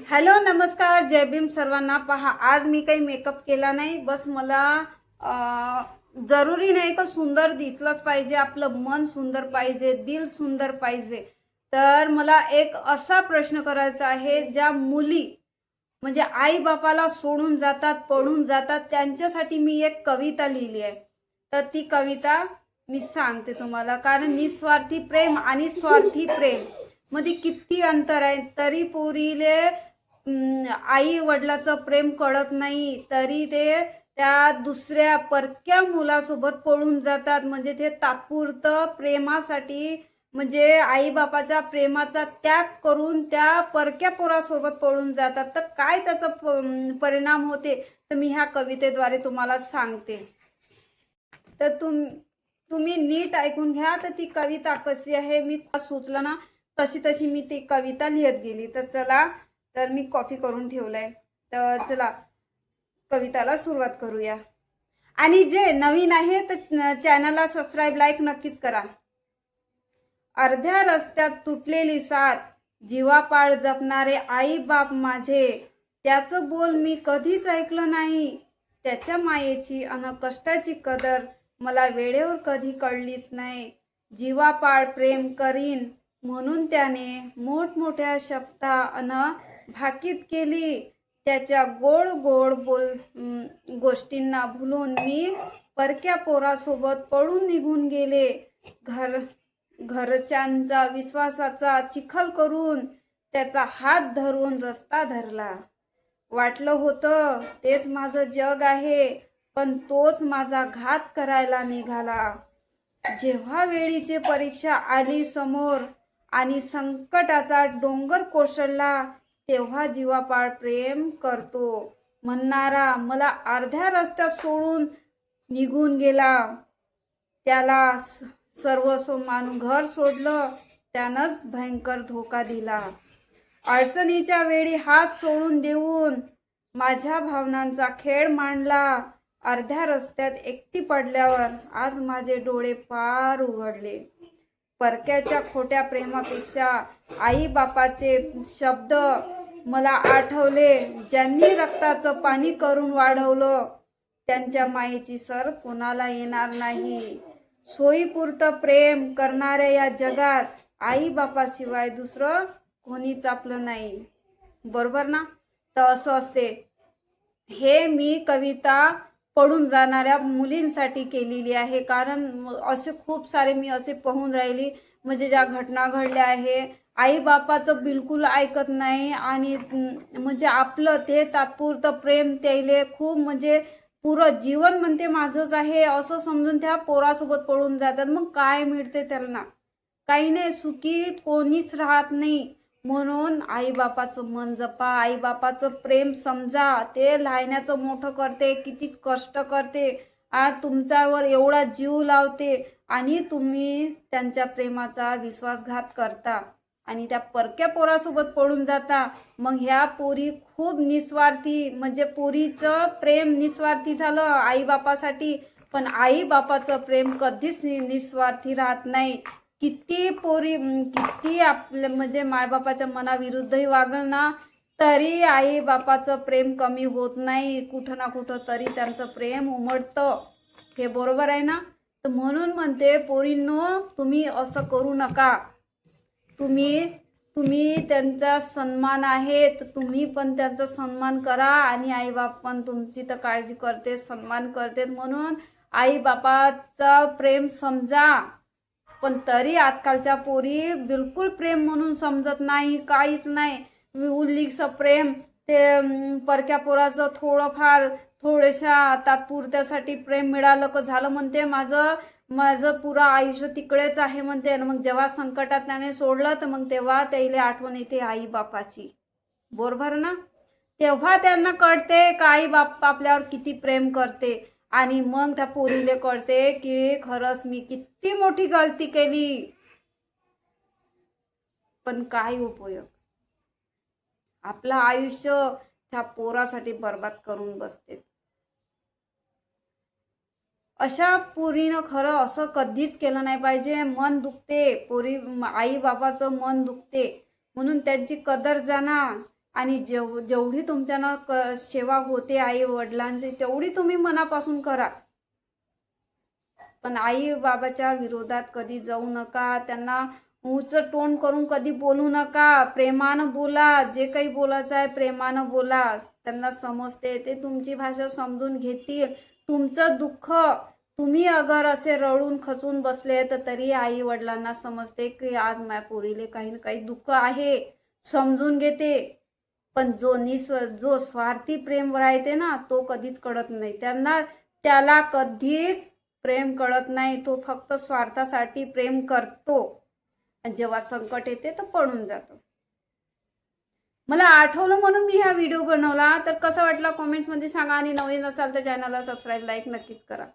Hello नमस्कार, जय भीम सर्वांना। पहा, आज मी काही मेकअप केला नाही, बस मला जरुरी नाही का सुंदर दिसलंच पाहिजे, आपलं मन सुंदर पाहिजे, दिल सुंदर पाहिजे। तर मला एक असा प्रश्न करायचा आहे, ज्या मुली म्हणजे आई बापाला सोडून जातात, पळून जातात, त्यांच्यासाठी मी एक कविता लिहिली आहे। तर ती कविता मी सांगते तुम्हाला, कारण निस्वार्थी प्रेम आणि स्वार्थी प्रेम मध्ये किती अंतर आहे। तरी पोरीले आई वडिलाचं प्रेम कळत नाही, तरी ते त्या दुसऱ्या परक्या मुलासोबत पळून जातात। म्हणजे ते तात्पुरतं प्रेमासाठी, म्हणजे आई बापाच्या प्रेमाचा त्याग करून त्या परक्या पोरासोबत पळून जातात। तर काय त्याचा परिणाम होते तर मी ह्या कवितेद्वारे तुम्हाला सांगते। तर तुम्ही नीट ऐकून घ्या। तर ती कविता कशी आहे, मी सुचलं ना तशी तशी मी ती कविता लिहित गेली। तर चला, तर मी कॉपी करून ठेवलंय, तर चला कविताला सुरुवात करूया। आणि जे नवीन आहे तर चॅनलला सबस्क्राईब, लाईक नक्कीच करा। अर्ध्या रस्त्यात तुटलेली साथ, जीवापाड जपणारे आई बाप माझे, त्याचं बोल मी कधीच ऐकलं नाही। त्याच्या मायेची अन कष्टाची कदर मला वेळेवर कधी कळलीच नाही। जीवापाड प्रेम करीन म्हणून त्याने मोठमोठ्या शब्दा अन भाकीत केली। त्याच्या गोड गोड गोष्टींना भुलून मी परक्या पोरासोबत पळून निघून गेले। घरच्यांचा विश्वासाचा चिखल करून त्याचा हात धरून रस्ता धरला। वाटलं होतं तेच माझं जग आहे, पण तोच माझा घात करायला निघाला। जेव्हा वेळीची परीक्षा आली समोर आणि संकटाचा डोंगर कोसळला, तेव्हा जीवापाड प्रेम करतो म्हणणारा मला अर्ध्या रस्त्यात सोडून निघून गेला। त्याला सर्वस्व मानून घर सोडलं, त्यानंच भयंकर धोका दिला। अडचणीच्या वेळी हात सोडून देऊन माझ्या भावनांचा खेळ मांडला। अर्ध्या रस्त्यात एकटी पडल्यावर आज माझे डोळे पार उघडले। परक्याच्या खोट्या प्रेमापेक्षा आई बापाचे शब्द मला आठवले, ज्यांनी रक्ताचं पाणी करून वाढवलं, त्यांच्या मायेची सर कोणाला येणार नाही। सोयीपुरतं प्रेम करणाऱ्या या जगात आई बापाशिवाय दुसरं कोणीच आपलं नाही, बरोबर ना? तर असं असते। हे मी कविता पडून जाणाऱ्या मुलींसाठी केलेली आहे, कारण असे खूप सारे मी असे पाहून राहिली, म्हणजे ज्या घटना घडल्या आहे, आई बापाचं बिलकुल ऐकत नाही आणि म्हणजे आपलं ते तात्पुरतं प्रेम त्याले खूप म्हणजे पुरं जीवन म्हणते माझंच आहे असं समजून त्या पोरासोबत पळून जातात। मग काय मिळते त्यांना? काही नाही, सुखी कोणीच राहत नाही। म्हणून आई बापाचं मन जपा, आई बापाचं प्रेम समजा, ते लहानाचं मोठं करते, किती कष्ट करते, तुमच्यावर एवढा जीव लावते आणि तुम्ही त्यांच्या प्रेमाचा विश्वासघात करता आणि त्या परक्या पोरासोबत पळून जाता। मग ह्या पोरी खूप निस्वार्थी, म्हणजे पोरीचं प्रेम निस्वार्थी झालं आई बापासाठी, पण आई बापाचं प्रेम कधीच निस्वार्थी राहत नाही। किती पोरी किती आपल्या म्हणजे मायबापाच्या मनाविरुद्धही वागल ना, तरी आई बापाचं प्रेम कमी होत नाही, कुठं ना कुठं तरी त्यांचं प्रेम उमटतं। हे बरोबर आहे ना? तर म्हणून म्हणते पोरींनो, तुम्ही असं करू नका। तुम्ही त्यांचा सन्मान आहे तर तुम्ही पण त्यांचा सन्मान करा, आणि आई बाप पण तुमची तर काळजी करते, सन्मान करते, म्हणून आई बापाचा प्रेम समजा। पण तरी आजकालच्या पोरी बिलकुल प्रेम म्हणून समजत नाही, काहीच नाही। उल्लीचं प्रेम ते परक्या पोराचं थोडंफार थोड्याशा तात्पुरत्यासाठी प्रेम मिळालं का झालं म्हणते, माझं पुरं आयुष्य तिकडेच आहे म्हणते। आणि मग जेव्हा संकटात त्याने सोडलं तर मग तेव्हा त्याला आठवण येते आई बापाची, बरोबर ना? तेव्हा त्यांना कळते का आई बाप आपल्यावर किती प्रेम करते, आणि मग त्या पोरीले कळते की खरंच मी किती मोठी गलती केली, पण काय उपयोग? आपलं आयुष्य त्या पोरासाठी बर्बाद करून बसते। अशा पोरीनं खरं असं कधीच केलं नाही पाहिजे। मन दुखते, पोरी आई बापाचं मन दुखते, म्हणून त्यांची कदर जाणा आणि जेवढी तुमच्यानं सेवा होते आई वडिलांची तेवढी तुम्ही मनापासून करा. पण आई बाबाच्या विरोधात कधी जाऊ नका. त्यांना उंच तोंड करून कधी बोलू नका. प्रेमानं बोला. जे काही बोलायचं आहे प्रेमानं बोला. त्यांना समजते, ते तुमची भाषा समजून घेतील. तुमचं दुःख तुम्ही अगर असे रडून खचून बसले तर तरी आई वडिलांना समजते की आज माझ्या पोरीले काही ना काही दुःख आहे, समजून घेते. पण जो स्वार्थी प्रेम राहते ना तो कधीच कळत नाही त्यांना. त्याला कधीच प्रेम कळत नाही. तो फक्त स्वार्थासाठी प्रेम करतो आणि जेव्हा संकट येते तर पळून जातो. मला आठवलं म्हणून मी हा व्हिडिओ बनवला. तर कसा वाटला कमेंट्समध्ये सांगा आणि नवीन असाल तर चॅनलला सबस्क्राईब लाईक नक्कीच करा.